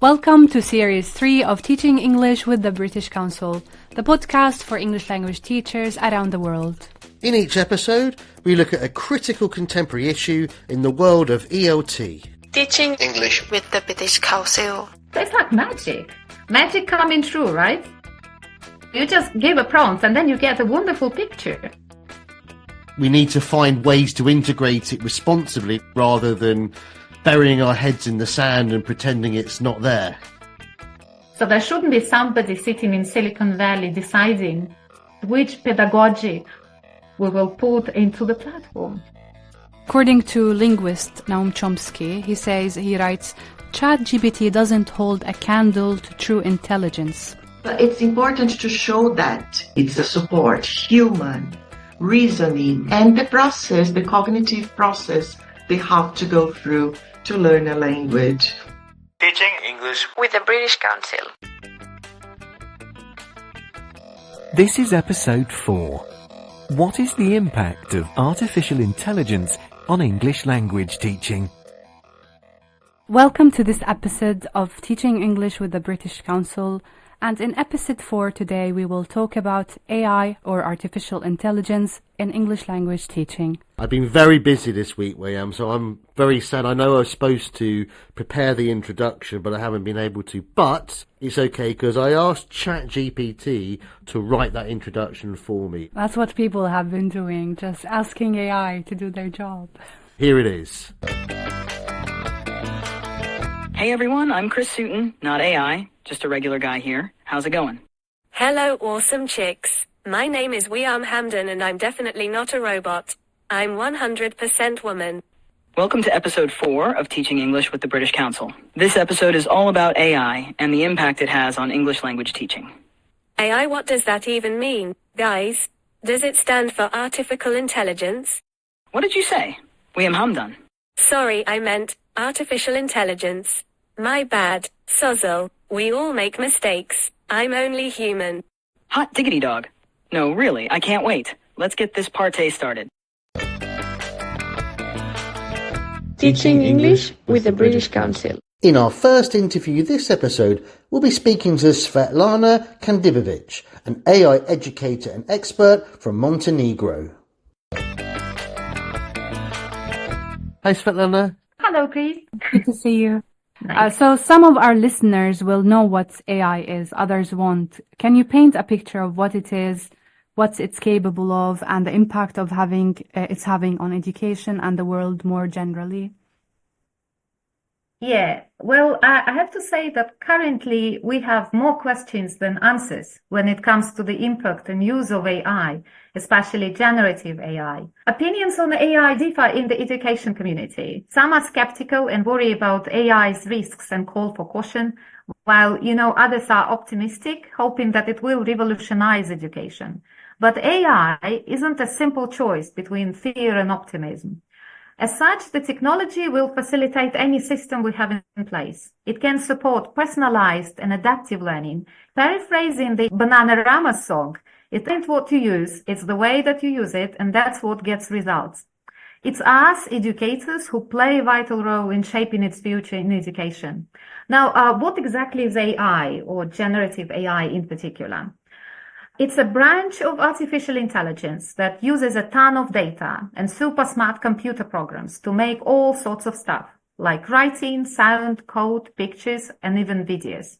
Welcome to Series 3 of Teaching English with the British Council, the podcast for English language teachers around the world. In each episode, we look at a critical contemporary issue in the world of ELT. Teaching English with the British Council. It's like magic. Magic coming true, right? You just give a prompt and then you get a wonderful picture. We need to find ways to integrate it responsibly rather than burying our heads in the sand and pretending it's not there. So there shouldn't be somebody sitting in Silicon Valley deciding which pedagogy we will put into the platform. According to linguist Noam Chomsky, he writes, ChatGPT doesn't hold a candle to true intelligence. But it's important to show that it's a support, human, reasoning, and the cognitive process they have to go through to learn a language. Teaching English with the British Council. This is episode 4. What is the impact of artificial intelligence on English language teaching? Welcome to this episode of Teaching English with the British Council. And in episode 4 today, we will talk about AI or artificial intelligence in English language teaching. I've been very busy this week, William, so I'm very sad. I know I was supposed to prepare the introduction, but I haven't been able to. But it's okay, because I asked ChatGPT to write that introduction for me. That's what people have been doing, just asking AI to do their job. Here it is. Hey everyone, I'm Chris Sutton, not AI, just a regular guy here. How's it going? Hello, awesome chicks. My name is Wiam Hamdan and I'm definitely not a robot. I'm 100% woman. Welcome to episode 4 of Teaching English with the British Council. This episode is all about AI and the impact it has on English language teaching. AI, what does that even mean, guys? Does it stand for artificial intelligence? What did you say? Wiam Hamdan. Sorry, I meant artificial intelligence. My bad, Sozzle. We all make mistakes. I'm only human. Hot diggity dog. No, really, I can't wait. Let's get this party started. Teaching English with the British Council. In our first interview this episode, we'll be speaking to Svetlana Kandybovich, an AI educator and expert from Montenegro. Hi, Svetlana. Hello, Chris. Good to see you. Nice. So some of our listeners will know what AI is, others won't. Can you paint a picture of what it is, what it's capable of, and the impact of it's having on education and the world more generally? Yeah, well, I have to say that currently we have more questions than answers when it comes to the impact and use of AI, especially generative AI. Opinions on AI differ in the education community. Some are skeptical and worry about AI's risks and call for caution, while, others are optimistic, hoping that it will revolutionize education. But AI isn't a simple choice between fear and optimism. As such, the technology will facilitate any system we have in place. It can support personalized and adaptive learning. Paraphrasing the Bananarama song, it ain't what you use, it's the way that you use it, and that's what gets results. It's us, educators, who play a vital role in shaping its future in education. Now, what exactly is AI, or generative AI in particular? It's a branch of artificial intelligence that uses a ton of data and super smart computer programs to make all sorts of stuff, like writing, sound, code, pictures, and even videos.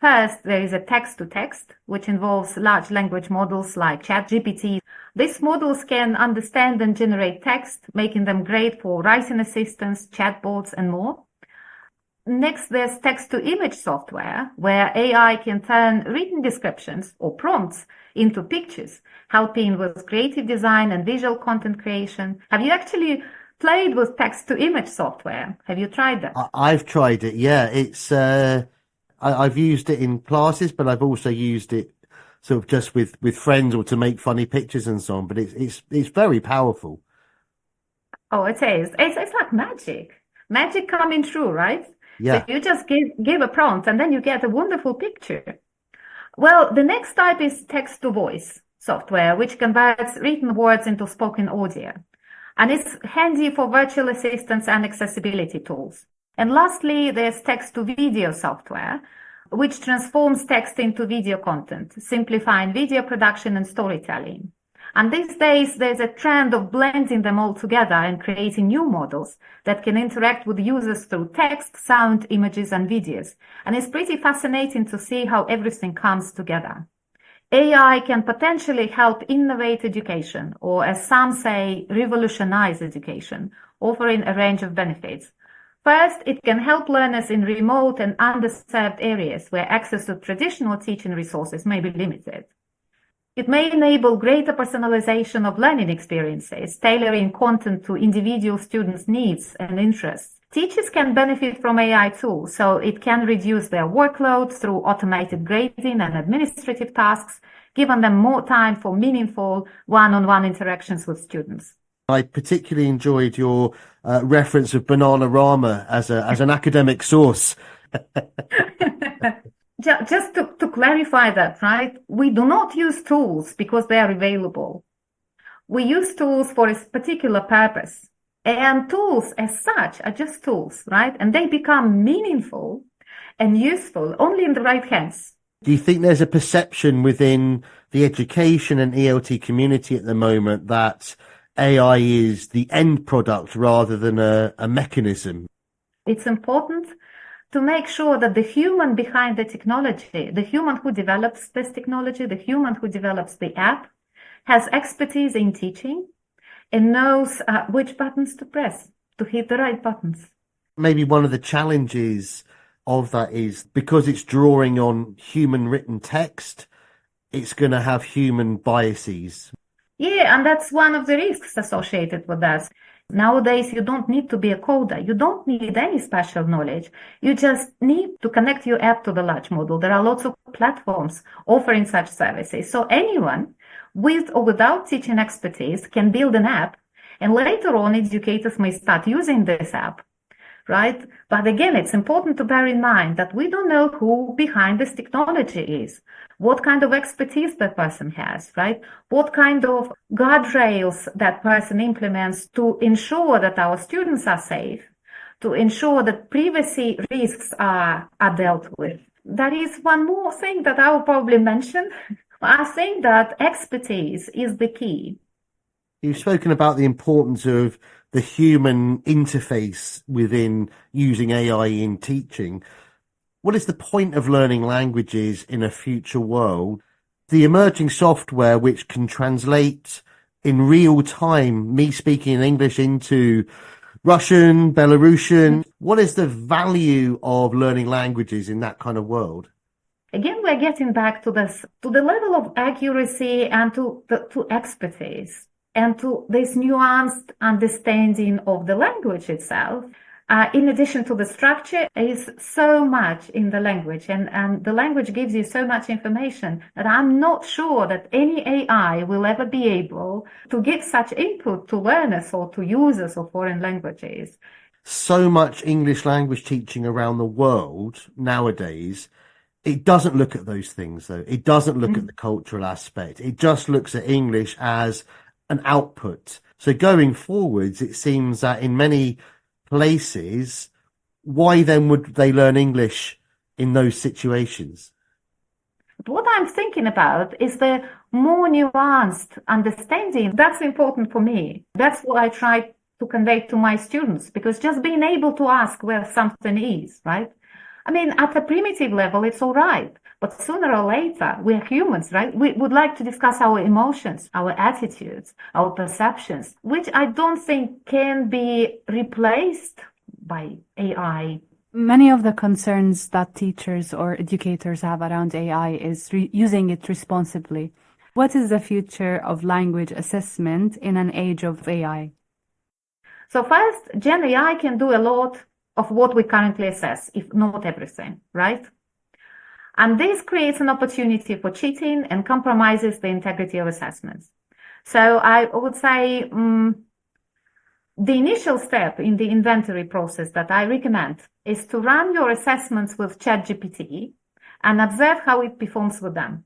First, there is a text-to-text, which involves large language models like ChatGPT. These models can understand and generate text, making them great for writing assistants, chatbots, and more. Next, there's text-to-image software, where AI can turn written descriptions or prompts into pictures, helping with creative design and visual content creation. Have you actually played with text-to-image software? Have you tried that? I've tried it, yeah. It's I've used it in classes, but I've also used it sort of just with friends or to make funny pictures and so on. But it's very powerful. Oh, it is. It's like magic. Magic coming true, right? Yeah. So you just give a prompt and then you get a wonderful picture. Well, the next type is text-to-voice software, which converts written words into spoken audio. And it's handy for virtual assistants and accessibility tools. And lastly, there's text-to-video software, which transforms text into video content, simplifying video production and storytelling. And these days, there's a trend of blending them all together and creating new models that can interact with users through text, sound, images, and videos. And it's pretty fascinating to see how everything comes together. AI can potentially help innovate education, or as some say, revolutionize education, offering a range of benefits. First, it can help learners in remote and underserved areas where access to traditional teaching resources may be limited. It may enable greater personalization of learning experiences, tailoring content to individual students' needs and interests. Teachers can benefit from AI tools, so it can reduce their workload through automated grading and administrative tasks, giving them more time for meaningful one-on-one interactions with students. I particularly enjoyed your reference of Bananarama as an academic source. Just to clarify that, right? We do not use tools because they are available. We use tools for a particular purpose. And tools as such are just tools, right? And they become meaningful and useful only in the right hands. Do you think there's a perception within the education and ELT community at the moment that AI is the end product rather than a mechanism? It's important to make sure that the human behind the technology, the human who develops this technology, the human who develops the app, has expertise in teaching and knows which buttons to press to hit the right buttons. Maybe one of the challenges of that is because it's drawing on human written text, it's going to have human biases. Yeah, and that's one of the risks associated with that. Nowadays, you don't need to be a coder. You don't need any special knowledge. You just need to connect your app to the large model. There are lots of platforms offering such services. So anyone with or without teaching expertise can build an app, and later on, educators may start using this app, right? But again, it's important to bear in mind that we don't know who behind this technology is, what kind of expertise that person has, right? What kind of guardrails that person implements to ensure that our students are safe, to ensure that privacy risks are dealt with. There is one more thing that I will probably mention. I think that expertise is the key. You've spoken about the importance of the human interface within using AI in teaching. What is the point of learning languages in a future world? The emerging software which can translate in real time me speaking in English into Russian, Belarusian. What is the value of learning languages in that kind of world? Again, we're getting back to this, to the level of accuracy and to expertise and to this nuanced understanding of the language itself. In addition to the structure, is so much in the language, and the language gives you so much information that I'm not sure that any AI will ever be able to give such input to learners or to users of foreign languages. So much English language teaching around the world nowadays, it doesn't look at those things, though. It doesn't look at the cultural aspect. It just looks at English as an output. So going forwards, it seems that in many places, why then would they learn English in those situations? What I'm thinking about is the more nuanced understanding. That's important for me. That's what I try to convey to my students, because just being able to ask where something is, right? I mean, at a primitive level, it's all right. But sooner or later, we're humans, right? We would like to discuss our emotions, our attitudes, our perceptions, which I don't think can be replaced by AI. Many of the concerns that teachers or educators have around AI is using it responsibly. What is the future of language assessment in an age of AI? So first, Gen AI can do a lot of what we currently assess, if not everything, right? And this creates an opportunity for cheating and compromises the integrity of assessments. So I would say the initial step in the inventory process that I recommend is to run your assessments with ChatGPT and observe how it performs with them.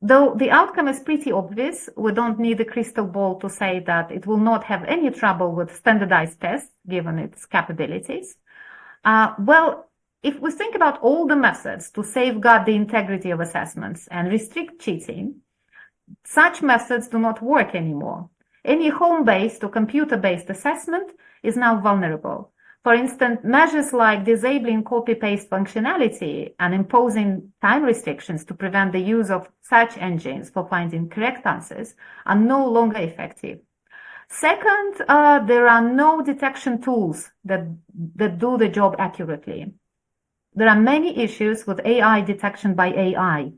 Though the outcome is pretty obvious, we don't need a crystal ball to say that it will not have any trouble with standardized tests, given its capabilities. Well, if we think about all the methods to safeguard the integrity of assessments and restrict cheating, such methods do not work anymore. Any home-based or computer-based assessment is now vulnerable. For instance, measures like disabling copy-paste functionality and imposing time restrictions to prevent the use of search engines for finding correct answers are no longer effective. Second, there are no detection tools that do the job accurately. There are many issues with AI detection by AI.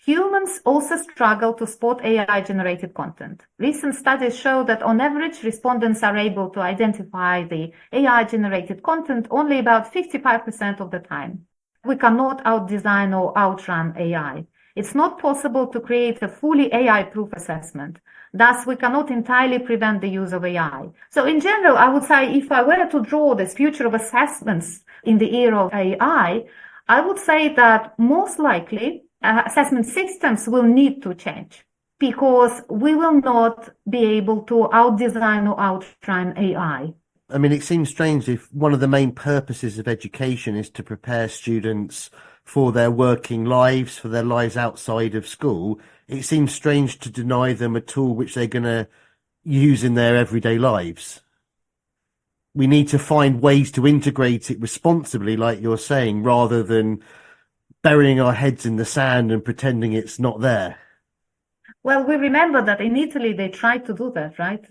Humans also struggle to spot AI-generated content. Recent studies show that on average, respondents are able to identify the AI-generated content only about 55% of the time. We cannot outdesign or outrun AI. It's not possible to create a fully AI-proof assessment. Thus, we cannot entirely prevent the use of AI. So in general, I would say if I were to draw this future of assessments in the era of AI, I would say that most likely assessment systems will need to change because we will not be able to outdesign or outrun AI. I mean, it seems strange if one of the main purposes of education is to prepare students for their working lives, for their lives outside of school. It seems strange to deny them a tool which they're going to use in their everyday lives. We need to find ways to integrate it responsibly, like you're saying, rather than burying our heads in the sand and pretending it's not there. Well, we remember that in Italy they tried to do that, right?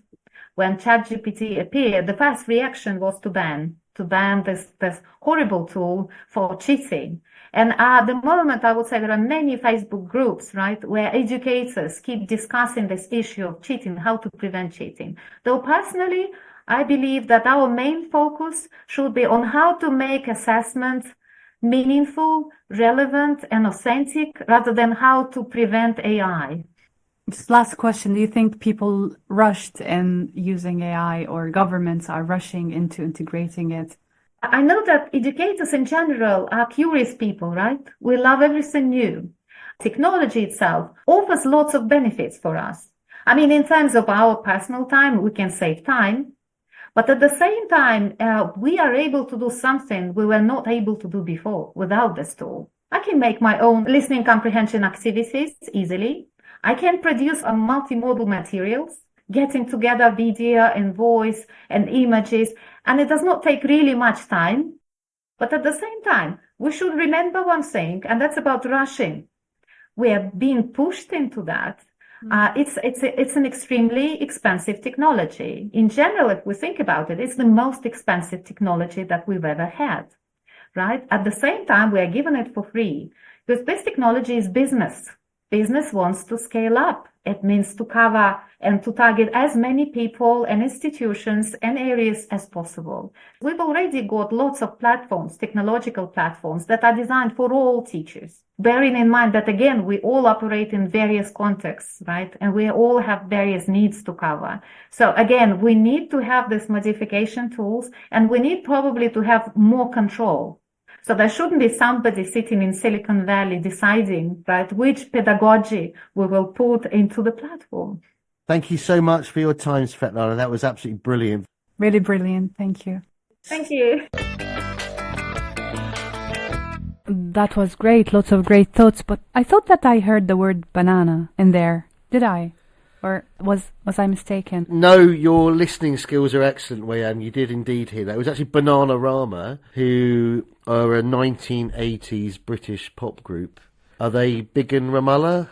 When ChatGPT appeared, the first reaction was to ban this horrible tool for cheating. And at the moment, I would say there are many Facebook groups, right, where educators keep discussing this issue of cheating, how to prevent cheating. Though personally, I believe that our main focus should be on how to make assessments meaningful, relevant, and authentic, rather than how to prevent AI. Just last question. Do you think people rushed in using AI or governments are rushing into integrating it? I know that educators in general are curious people, right? We love everything new. Technology itself offers lots of benefits for us. I mean, in terms of our personal time, we can save time. But at the same time, we are able to do something we were not able to do before without this tool. I can make my own listening comprehension activities easily. I can produce multimodal materials, getting together video and voice and images, and it does not take really much time. But at the same time, we should remember one thing, and that's about rushing. We are being pushed into that. It's an extremely expensive technology. In general, if we think about it, it's the most expensive technology that we've ever had, right? At the same time, we are given it for free because this technology is business. Business wants to scale up. It means to cover and to target as many people and institutions and areas as possible. We've already got lots of platforms, technological platforms that are designed for all teachers. Bearing in mind that, again, we all operate in various contexts, right? And we all have various needs to cover. So again, we need to have these modification tools and we need probably to have more control. So there shouldn't be somebody sitting in Silicon Valley deciding, right, which pedagogy we will put into the platform. Thank you so much for your time, Svetlana. That was absolutely brilliant. Really brilliant. Thank you. Thank you. That was great. Lots of great thoughts. But I thought that I heard the word banana in there. Did I? Or was I mistaken? No, your listening skills are excellent, Wayam. You did indeed hear that. It was actually Bananarama, who are a 1980s British pop group. Are they big in Ramallah?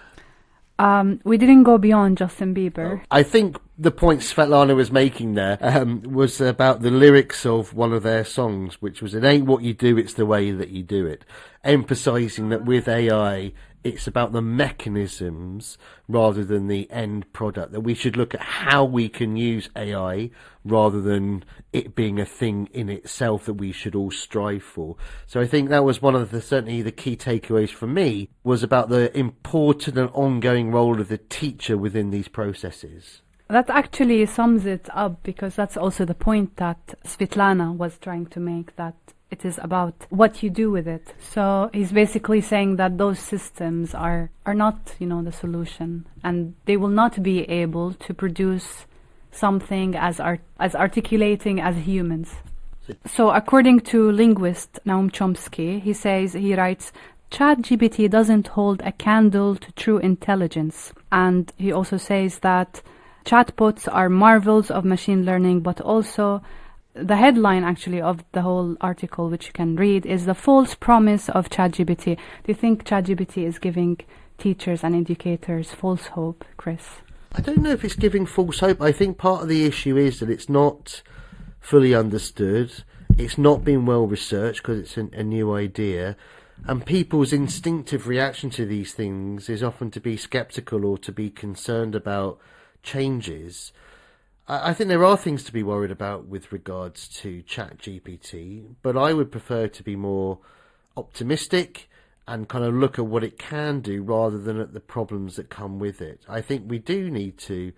We didn't go beyond Justin Bieber. I think the point Svetlana was making there was about the lyrics of one of their songs, which was, "It ain't what you do, it's the way that you do it," emphasising that with AI, it's about the mechanisms rather than the end product, that we should look at how we can use AI rather than it being a thing in itself that we should all strive for. So I think that was one of certainly the key takeaways for me, was about the important and ongoing role of the teacher within these processes. That actually sums it up, because that's also the point that Svetlana was trying to make, that it is about what you do with it. So he's basically saying that those systems are not, the solution, and they will not be able to produce something as articulating as humans. So according to linguist Noam Chomsky, he writes, ChatGPT doesn't hold a candle to true intelligence. And he also says that chatbots are marvels of machine learning, but also the headline actually of the whole article, which you can read, is the false promise of ChatGPT. Do you think ChatGPT is giving teachers and educators false hope, Chris? I don't know if it's giving false hope. I think part of the issue is that it's not fully understood. It's not been well researched because it's a new idea. And people's instinctive reaction to these things is often to be sceptical or to be concerned about changes. I think there are things to be worried about with regards to ChatGPT, but I would prefer to be more optimistic and kind of look at what it can do rather than at the problems that come with it. I think we do need to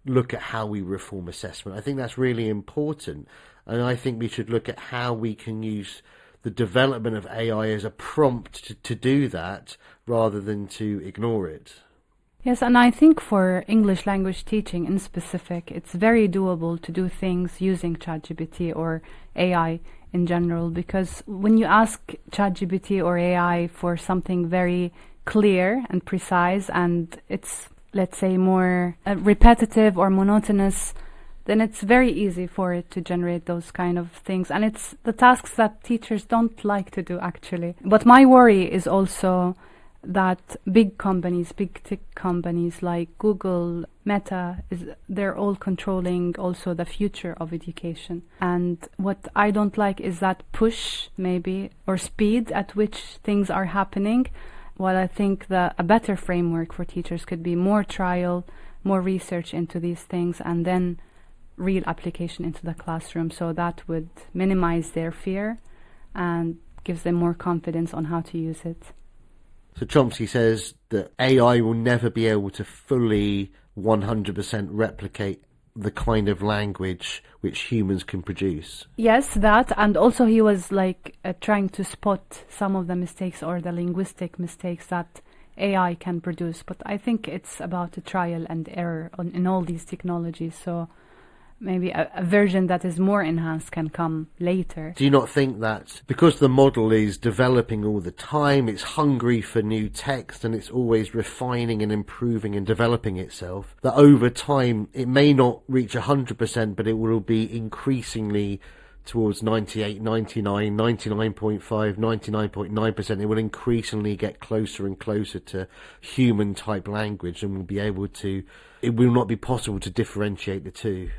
look at how we reform assessment. I think that's really important. And I think we should look at how we can use the development of AI as a prompt to do that rather than to ignore it. Yes, and I think for English language teaching in specific, it's very doable to do things using ChatGPT or AI in general, because when you ask ChatGPT or AI for something very clear and precise and it's, let's say, more repetitive or monotonous, then it's very easy for it to generate those kind of things. And it's the tasks that teachers don't like to do, actually. But my worry is also that big companies, big tech companies like Google, Meta, they're all controlling also the future of education. And what I don't like is that push, maybe, or speed at which things are happening. While I think that a better framework for teachers could be more trial, more research into these things, and then real application into the classroom. So that would minimize their fear and gives them more confidence on how to use it. So Chomsky says that AI will never be able to fully 100% replicate the kind of language which humans can produce. Yes, that, and also he was trying to spot some of the mistakes or the linguistic mistakes that AI can produce. But I think it's about a trial and error in all these technologies. So maybe a version that is more enhanced can come later. Do you not think that because the model is developing all the time, it's hungry for new text and it's always refining and improving and developing itself, that over time it may not reach 100%, but it will be increasingly towards 98, 99, 99.5, 99.9%. It will increasingly get closer and closer to human type language and will be able to, it will not be possible to differentiate the two.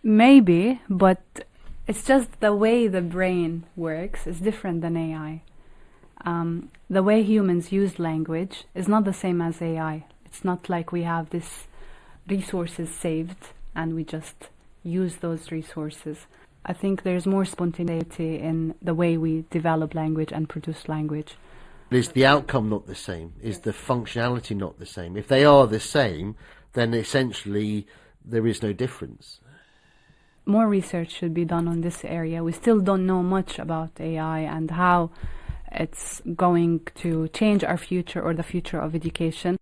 Maybe, but it's just the way the brain works is different than AI. The way humans use language is not the same as AI. It's not like we have this resources saved and we just use those resources. I think there's more spontaneity in the way we develop language and produce language. Is the outcome not the same? Is the functionality not the same? If they are the same, then essentially there is no difference. More research should be done on this area. We still don't know much about AI and how it's going to change our future or the future of education.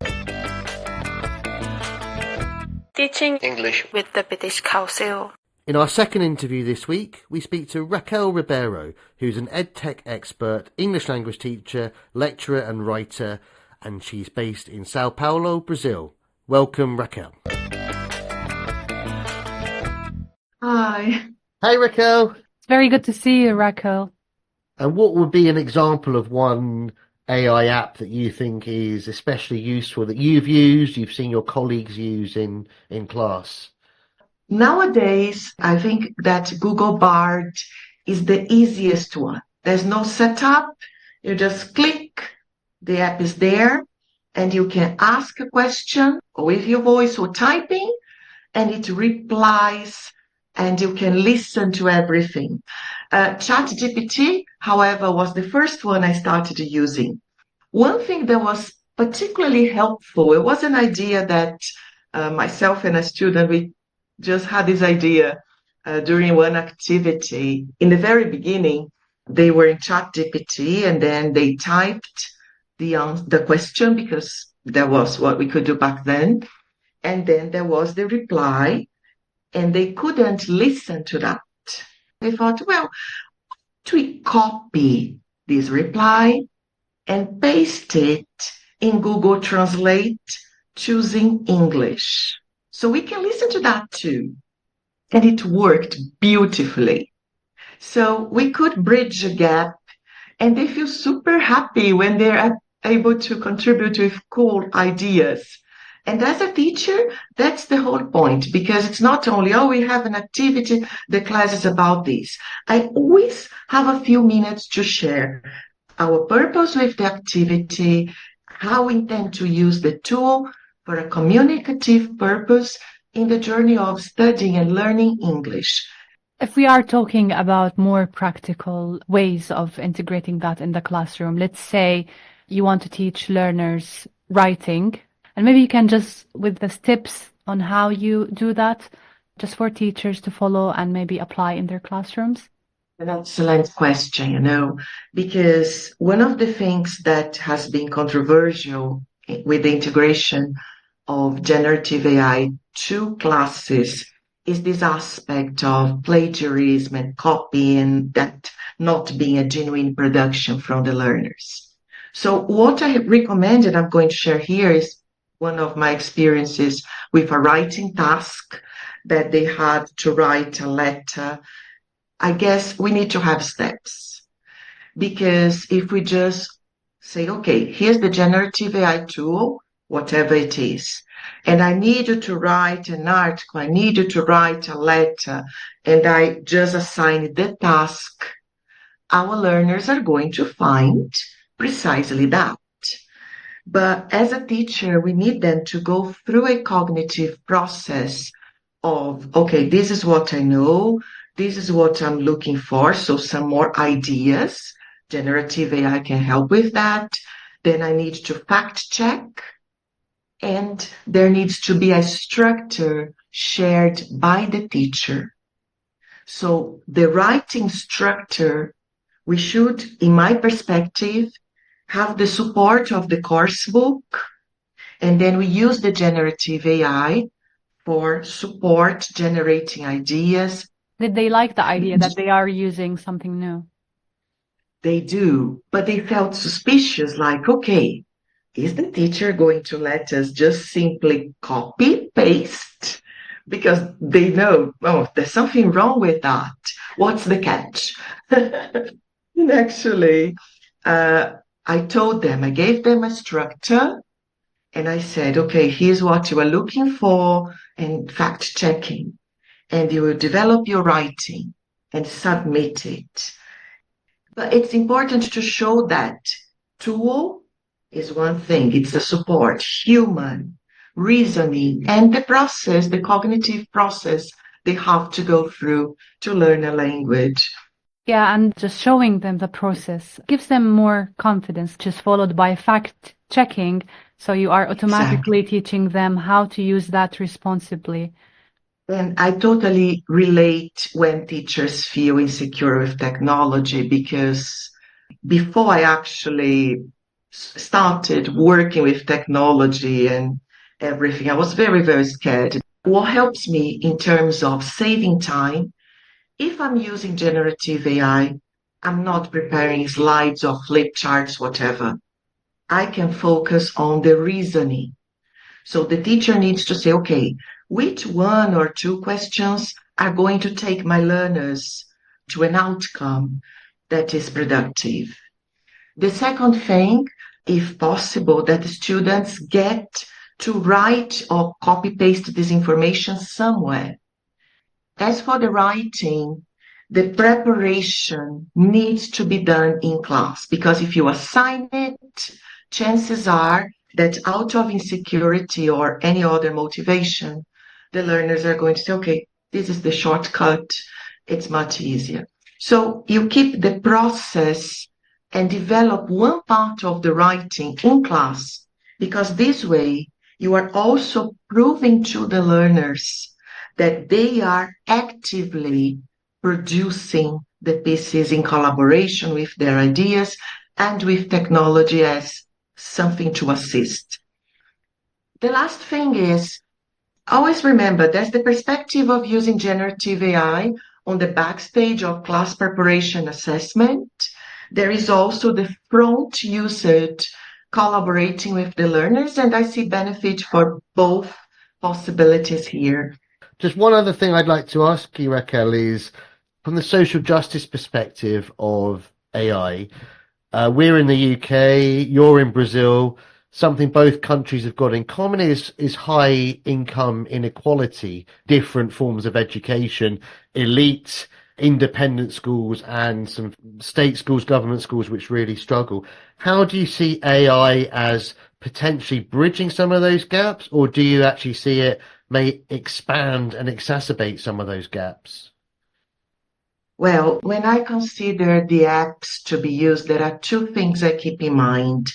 Teaching English with the British Council. In our second interview this week, we speak to Raquel Ribero, who's an EdTech expert, English language teacher, lecturer and writer, and she's based in Sao Paulo, Brazil. Welcome, Raquel. Hi. Hey, Raquel. It's very good to see you, Raquel. And what would be an example of one AI app that you think is especially useful, that you've used, you've seen your colleagues use in class? Nowadays, I think that Google Bard is the easiest one. There's no setup. You just click, the app is there, and you can ask a question with your voice or typing, and it replies, and you can listen to everything. ChatGPT, however, was the first one I started using. One thing that was particularly helpful, it was an idea that myself and a student, we just had this idea during one activity. In the very beginning, they were in ChatGPT and then they typed the question because that was what we could do back then. And then there was the reply and they couldn't listen to that. They thought, well, to copy this reply and paste it in Google Translate, choosing English. So we can listen to that too. And it worked beautifully. So we could bridge a gap, and they feel super happy when they're able to contribute with cool ideas. And as a teacher, that's the whole point, because it's not only, oh, we have an activity, the class is about this. I always have a few minutes to share our purpose with the activity, how we intend to use the tool for a communicative purpose in the journey of studying and learning English. If we are talking about more practical ways of integrating that in the classroom, let's say you want to teach learners writing, and maybe you can just, with the tips on how you do that, just for teachers to follow and maybe apply in their classrooms. An excellent question, because one of the things that has been controversial with the integration of generative AI to classes is this aspect of plagiarism and copy, and that not being a genuine production from the learners. So what I recommend, and I'm going to share here, is one of my experiences with a writing task that they had to write a letter. I guess we need to have steps, because if we just say, okay, here's the generative AI tool, whatever it is, and I need you to write an article, I need you to write a letter, and I just assign the task, our learners are going to find precisely that. But as a teacher, we need them to go through a cognitive process of, okay, this is what I know, this is what I'm looking for, so some more ideas. Generative AI can help with that. Then I need to fact check, and there needs to be a structure shared by the teacher. So the writing structure, we should, in my perspective, have the support of the course book, and then we use the generative AI for support, generating ideas. Did they like the idea that they are using something new? They do, but they felt suspicious, like, okay, is the teacher going to let us just simply copy, paste? Because they know, oh, there's something wrong with that. What's the catch? And actually, I told them, I gave them a structure, and I said, okay, here's what you are looking for, and fact checking. And you will develop your writing and submit it. But it's important to show that tool is one thing. It's the support, human, reasoning, and the process, the cognitive process they have to go through to learn a language. Yeah, and just showing them the process gives them more confidence, just followed by fact checking. So you are automatically teaching them how to use that responsibly. And I totally relate when teachers feel insecure with technology, because before I actually started working with technology and everything, I was very, very scared. What helps me in terms of saving time, if I'm using generative AI, I'm not preparing slides or flip charts, whatever. I can focus on the reasoning. So the teacher needs to say, okay, which one or two questions are going to take my learners to an outcome that is productive? The second thing, if possible, that the students get to write or copy-paste this information somewhere. As for the writing, the preparation needs to be done in class, because if you assign it, chances are that out of insecurity or any other motivation, the learners are going to say, okay, this is the shortcut, it's much easier. So you keep the process and develop one part of the writing in class, because this way you are also proving to the learners that they are actively producing the pieces in collaboration with their ideas and with technology as something to assist. The last thing is, always remember, there's the perspective of using generative AI on the backstage of class preparation assessment. There is also the front usage collaborating with the learners, and I see benefit for both possibilities here. Just one other thing I'd like to ask you, Raquel, is from the social justice perspective of AI, we're in the UK, you're in Brazil. Something both countries have got in common is high income inequality, different forms of education, elite, independent schools, and some state schools, government schools, which really struggle. How do you see AI as potentially bridging some of those gaps, or do you actually see it may expand and exacerbate some of those gaps? Well, when I consider the apps to be used, there are two things I keep in mind.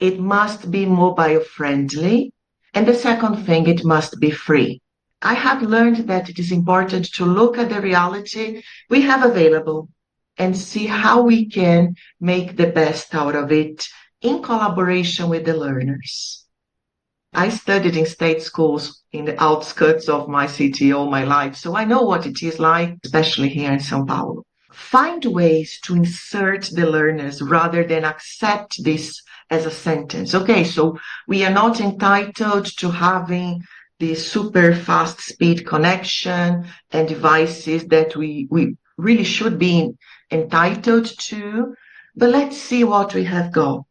It must be mobile friendly. And the second thing, it must be free. I have learned that it is important to look at the reality we have available and see how we can make the best out of it in collaboration with the learners. I studied in state schools in the outskirts of my city all my life, so I know what it is like, especially here in São Paulo. Find ways to insert the learners rather than accept this as a sentence. Okay, so we are not entitled to having the super fast speed connection and devices that we really should be entitled to, but let's see what we have got.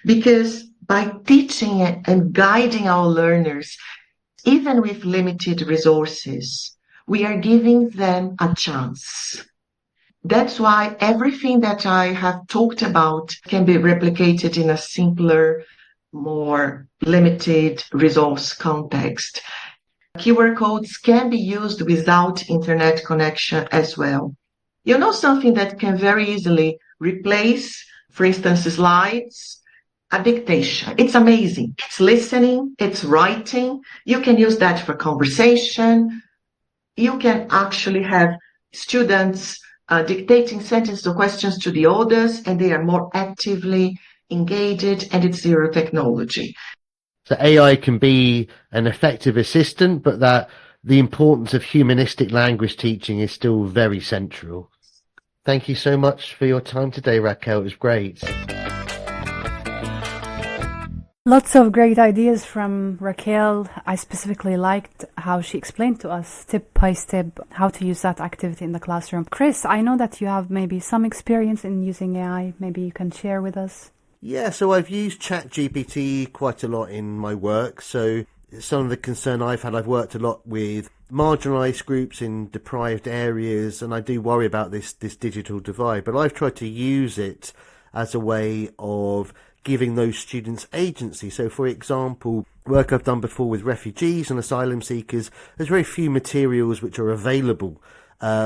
Because by teaching and guiding our learners, even with limited resources, we are giving them a chance. That's why everything that I have talked about can be replicated in a simpler, more limited resource context. QR codes can be used without internet connection as well. You know, something that can very easily replace, for instance, slides, a dictation. It's amazing. It's listening, it's writing. You can use that for conversation. You can actually have students dictating sentences or questions to the others, and they are more actively engaged, and it's zero technology. So AI can be an effective assistant, but that the importance of humanistic language teaching is still very central. Thank you so much for your time today, Raquel. It was great. Lots of great ideas from Raquel. I specifically liked how she explained to us step by step how to use that activity in the classroom. Chris, I know that you have maybe some experience in using AI. Maybe you can share with us. Yeah, so I've used ChatGPT quite a lot in my work. So some of the concern I've had, I've worked a lot with marginalised groups in deprived areas, and I do worry about this digital divide. But I've tried to use it as a way of giving those students agency. So, for example, work I've done before with refugees and asylum seekers, there's very few materials which are available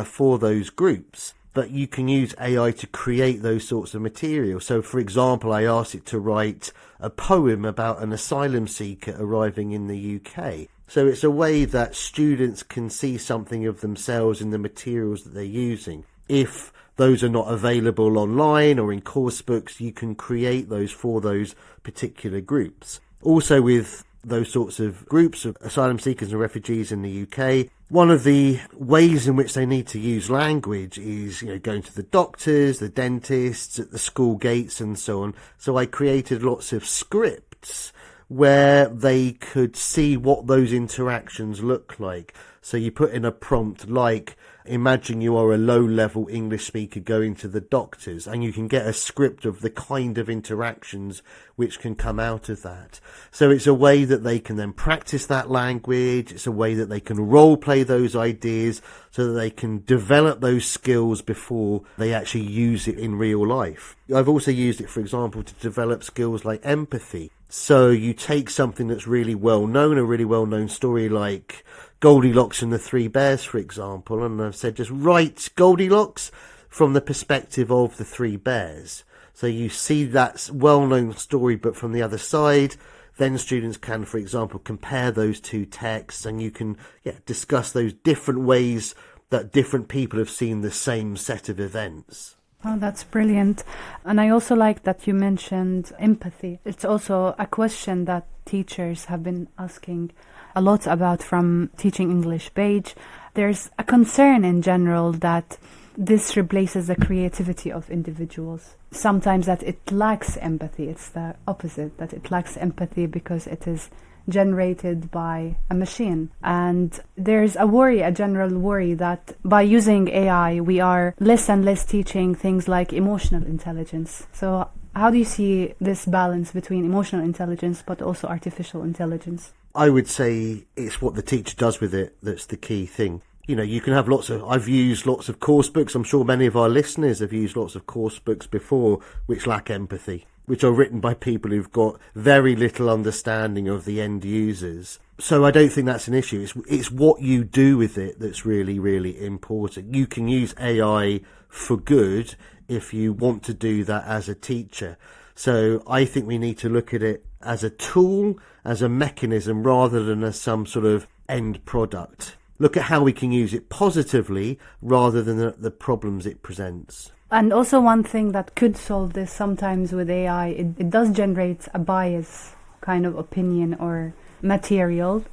for those groups. But you can use AI to create those sorts of materials. So, for example, I asked it to write a poem about an asylum seeker arriving in the UK. So it's a way that students can see something of themselves in the materials that they're using. If those are not available online or in course books, you can create those for those particular groups. Also, with those sorts of groups of asylum seekers and refugees in the UK, one of the ways in which they need to use language is, going to the doctors, the dentists, at the school gates and so on. So I created lots of scripts where they could see what those interactions look like. So you put in a prompt like, imagine you are a low-level English speaker going to the doctors, and you can get a script of the kind of interactions which can come out of that. So it's a way that they can then practice that language. It's a way that they can role-play those ideas so that they can develop those skills before they actually use it in real life. I've also used it, for example, to develop skills like empathy. So you take something that's really well-known, a really well-known story like Goldilocks and the Three Bears, for example, and I've said just write Goldilocks from the perspective of the three bears. So you see that well-known story, but from the other side. Then students can, for example, compare those two texts, and you can discuss those different ways that different people have seen the same set of events. Oh, that's brilliant. And I also like that you mentioned empathy. It's also a question that teachers have been asking a lot about from Teaching English page. there's a concern in general that this replaces the creativity of individuals. Sometimes that it lacks empathy. It's the opposite, that it lacks empathy because it is generated by a machine. And there's a worry, a general worry, that by using AI, we are less and less teaching things like emotional intelligence. So how do you see this balance between emotional intelligence but also artificial intelligence? I would say it's what the teacher does with it that's the key thing. You know, you can have I've used lots of course books. I'm sure many of our listeners have used lots of course books before which lack empathy, which are written by people who've got very little understanding of the end users. So I don't think that's an issue. It's what you do with it that's really, really important. You can use AI for good if you want to do that as a teacher. So I think we need to look at it as a tool, as a mechanism, rather than as some sort of end product. Look at how we can use it positively rather than the problems it presents. And also one thing that could solve this sometimes with AI, it does generate a bias kind of opinion or material,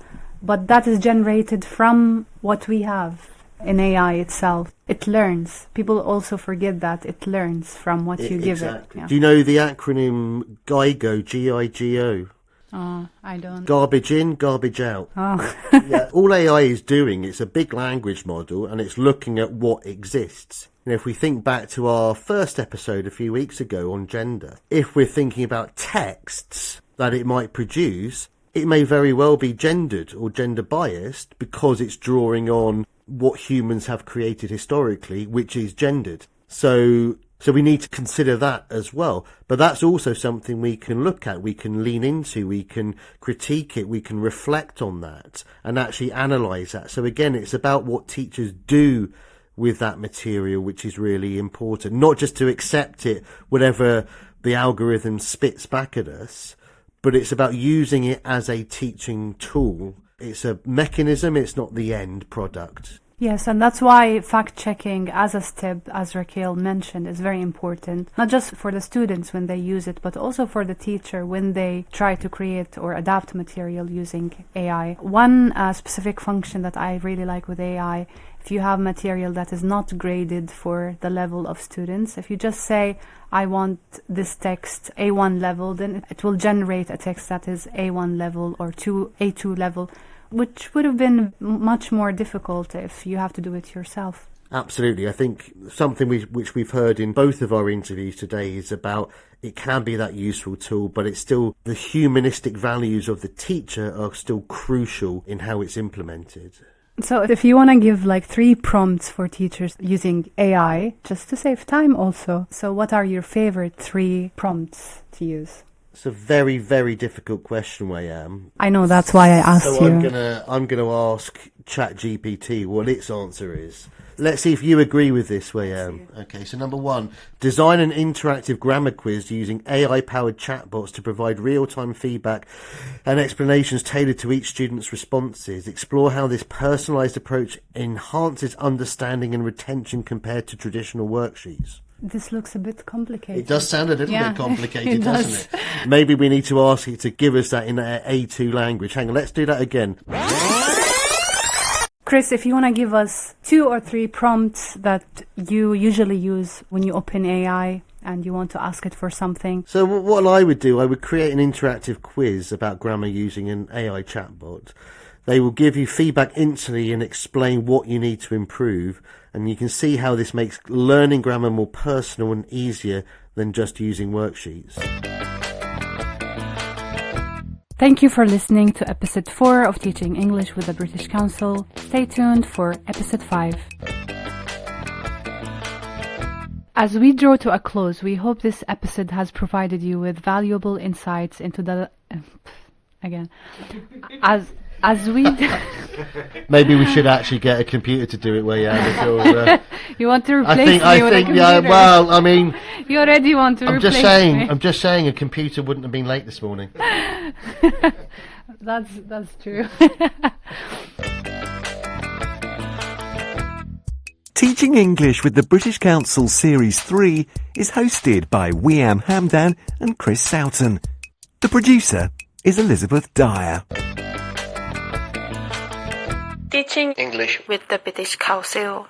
but that is generated from what we have in AI itself. It learns. People also forget that it learns from what you give it. Yeah. Do you know the acronym GIGO, G-I-G-O? Oh, I don't. Garbage in, garbage out. Oh. Yeah, all AI is doing, it's a big language model and it's looking at what exists. You know, if we think back to our first episode a few weeks ago on gender, if we're thinking about texts that it might produce, it may very well be gendered or gender biased because it's drawing on what humans have created historically, which is gendered. So we need to consider that as well. But that's also something we can look at, we can lean into, we can critique it, we can reflect on that and actually analyse that. So again, it's about what teachers do with that material, which is really important. Not just to accept it, whatever the algorithm spits back at us, but it's about using it as a teaching tool. It's a mechanism, it's not the end product. Yes, and that's why fact-checking as a step, as Raquel mentioned, is very important. Not just for the students when they use it, but also for the teacher when they try to create or adapt material using AI. One specific function that I really like with AI, if you have material that is not graded for the level of students, if you just say, I want this text A1 level, then it will generate a text that is A1 level or A2 level, which would have been much more difficult if you have to do it yourself. Absolutely. I think something which we've heard in both of our interviews today is about it can be that useful tool, but it's still the humanistic values of the teacher are still crucial in how it's implemented. So if you want to give like 3 prompts for teachers using AI, just to save time also, so what are your favorite 3 prompts to use? It's a very, very difficult question, Wayam. I know, that's why I asked you. I'm gonna ask ChatGPT what its answer is. Let's see if you agree with this, Wayam. Okay, so number 1, design an interactive grammar quiz using AI-powered chatbots to provide real-time feedback and explanations tailored to each student's responses. Explore how this personalised approach enhances understanding and retention compared to traditional worksheets. This looks a bit complicated. It does sound a little bit complicated, doesn't it? Maybe we need to ask it to give us that in A2 language. Hang on, let's do that again. Chris, if you want to give us 2 or 3 prompts that you usually use when you open AI and you want to ask it for something. So what I would do, I would create an interactive quiz about grammar using an AI chatbot. They will give you feedback instantly and explain what you need to improve. And you can see how this makes learning grammar more personal and easier than just using worksheets. Thank you for listening to episode 4 of Teaching English with the British Council. Stay tuned for episode 5. As we draw to a close, we hope this episode has provided you with valuable insights into the... As we... Maybe we should actually get a computer to do it, You want to replace me with a computer? Yeah, well, I mean... You already want to replace me. I'm just saying a computer wouldn't have been late this morning. That's true. Teaching English with the British Council Series 3 is hosted by Wayam Hamdan and Chris Soughton. The producer is Elizabeth Dyer. Teaching English with the British Council.